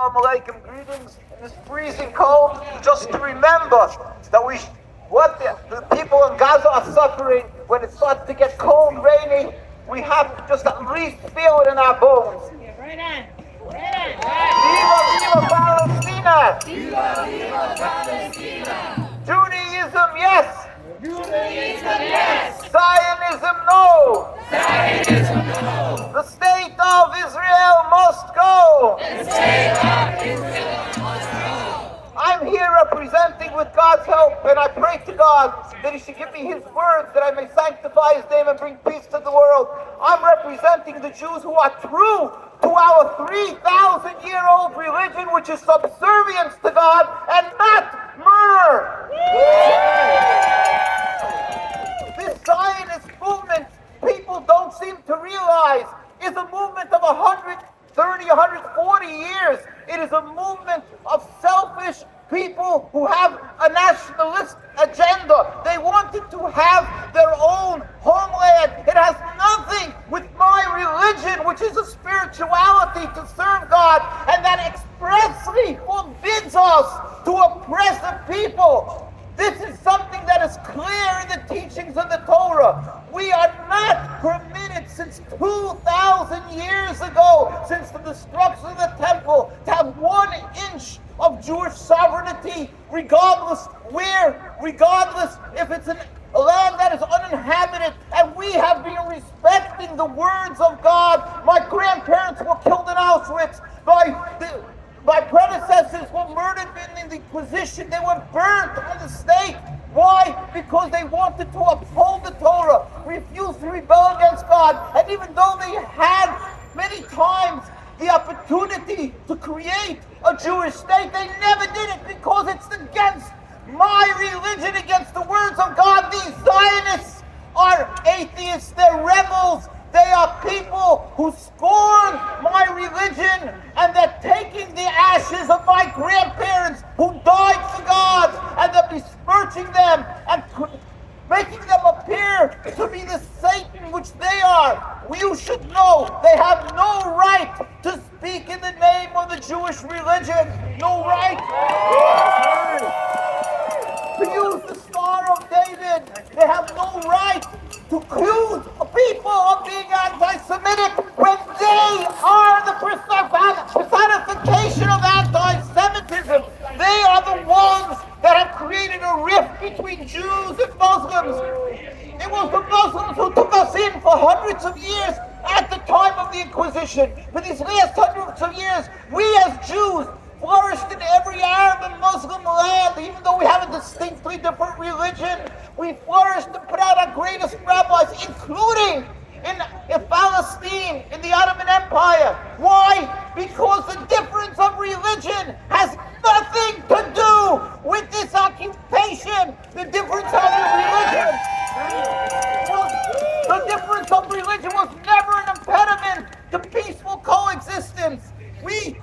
Shalom Aleichem. Greetings in this freezing cold. Just to remember that what the people in Gaza are suffering when it starts to get cold, rainy. We have to just at least feel it in our bones. Right on. Viva, viva Palestina! Viva, viva Palestina! Judaism, yes! Judaism, yes! Zionism, no! Zionism, no! The state of Israel must go! The state of Israel must go! I'm here representing with God's help, and I pray to God that He should give me His words that I may sanctify His name and bring peace to the world. I'm representing the Jews who are true to our 3,000-year-old religion, which is subservience to God and not murder. This Zionist movement, people don't seem to realize, is a movement of 130, 140 years. It is a movement of selfish people who have a nationalist agenda. They wanted to have their own homeland. It has nothing with my religion, which is a spirituality to serve God, and that expressly forbids us to oppress the people. This is something that is clear in the teachings of the Torah. We are not permitted since 2,000 years ago, since the destruction of the temple, to have 1 inch of Jewish sovereignty, regardless if it's a land that is uninhabited, and we have been respecting the words of God. My grandparents were killed in Auschwitz. My predecessors were murdered in the Inquisition. They were burnt on the stake. Why? Because they wanted to uphold the Torah, refused to rebel against God. And even though they had many times the opportunity to create a Jewish state, they never did it because it's against my religion, against the words of God. These Zionists are atheists. They're rebels. They are people who scorn my religion, and they're taking the ashes of my grandparents who died for God, and they're besmirching them and making them appear to be the Satan which they are. You should know they have no right to speak in the name of the Jewish religion. No right to use the Star of David. They have no right to accuse people of being anti-Semitic when they are the personification of anti-Semitism. They are the ones that have created a rift between Jews and Muslims. It was the Muslims who took us in for hundreds of years at the time of the Inquisition. For these last hundreds of years, we as Jews flourished in every Arab and Muslim land. Even though we have a distinctly different religion, we flourished and put out our greatest rabbis, including in Palestine, in the Ottoman Empire. Why? Because the difference of religion has nothing to do with this occupation. The difference of religion was never an impediment to peaceful coexistence.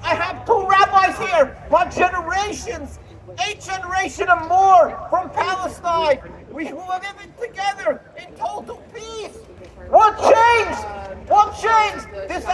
I have 2 rabbis here, for generations, 8 generations or more from Palestine. We were living together in total peace. What changed? What changed? This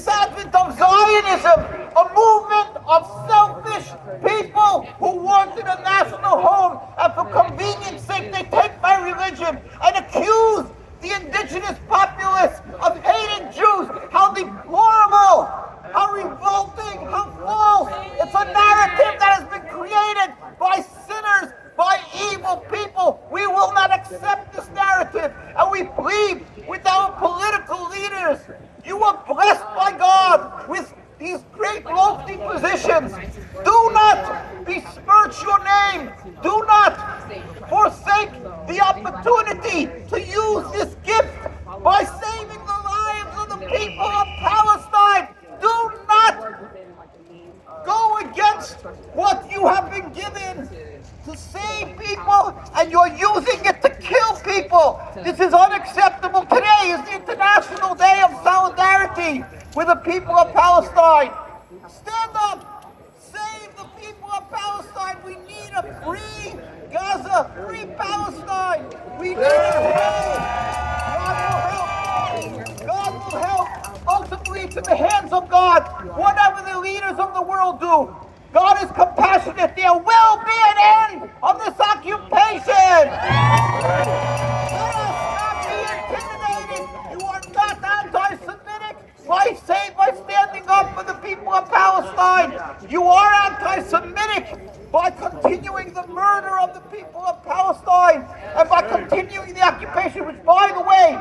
advent of Zionism, a movement of selfish people who wanted a national home, and for convenience sake they take my religion and accuse the indigenous populace of hating Jews. How deplorable! How revolting! How false! It's a narrative that has been created by sinners, by evil people. We will not accept this narrative, and we plead with our political leaders. You are blessed by God with these great lofty positions. Do not besmirch your name. Do not forsake the opportunity to use this gift by saving the lives of the people of Palestine. Do not go against what you have been given to save people, and you're using it to kill people. This is unacceptable. Today is the International Day of Solidarity with the people of Palestine. Stand up. Save the people of Palestine. We need a free Gaza, free Palestine. We need a free. God will help. God will help. responsibly to the hands of God. Whatever the leaders of the world do, God is compassionate. There will be an end of this occupation. Let us not be intimidated. You are not anti-Semitic by standing up for the people of Palestine. You are anti-Semitic by continuing the murder of the people of Palestine and by continuing the occupation, which, by the way,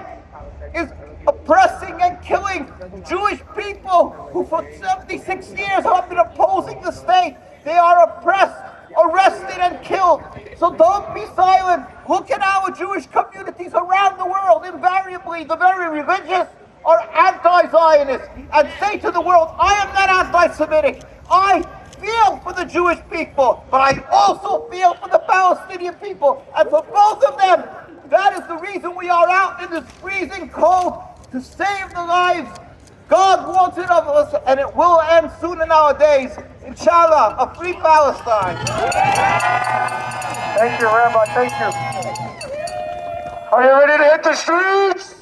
is oppressing and killing Jewish people who for 76 years have been opposing the state. They are oppressed, arrested, and killed. So don't be silent. Look at our Jewish communities around the world. Invariably, the very religious are anti-Zionist. And say to the world, I am not anti-Semitic. I feel for the Jewish people, but I also feel for the Palestinian people. And for both of them, that is the reason we are out in this freezing cold to save the lives. God wants it of us, and it will end soon in our days. Inshallah, a free Palestine. Thank you, Rabbi. Thank you. Are you ready to hit the streets?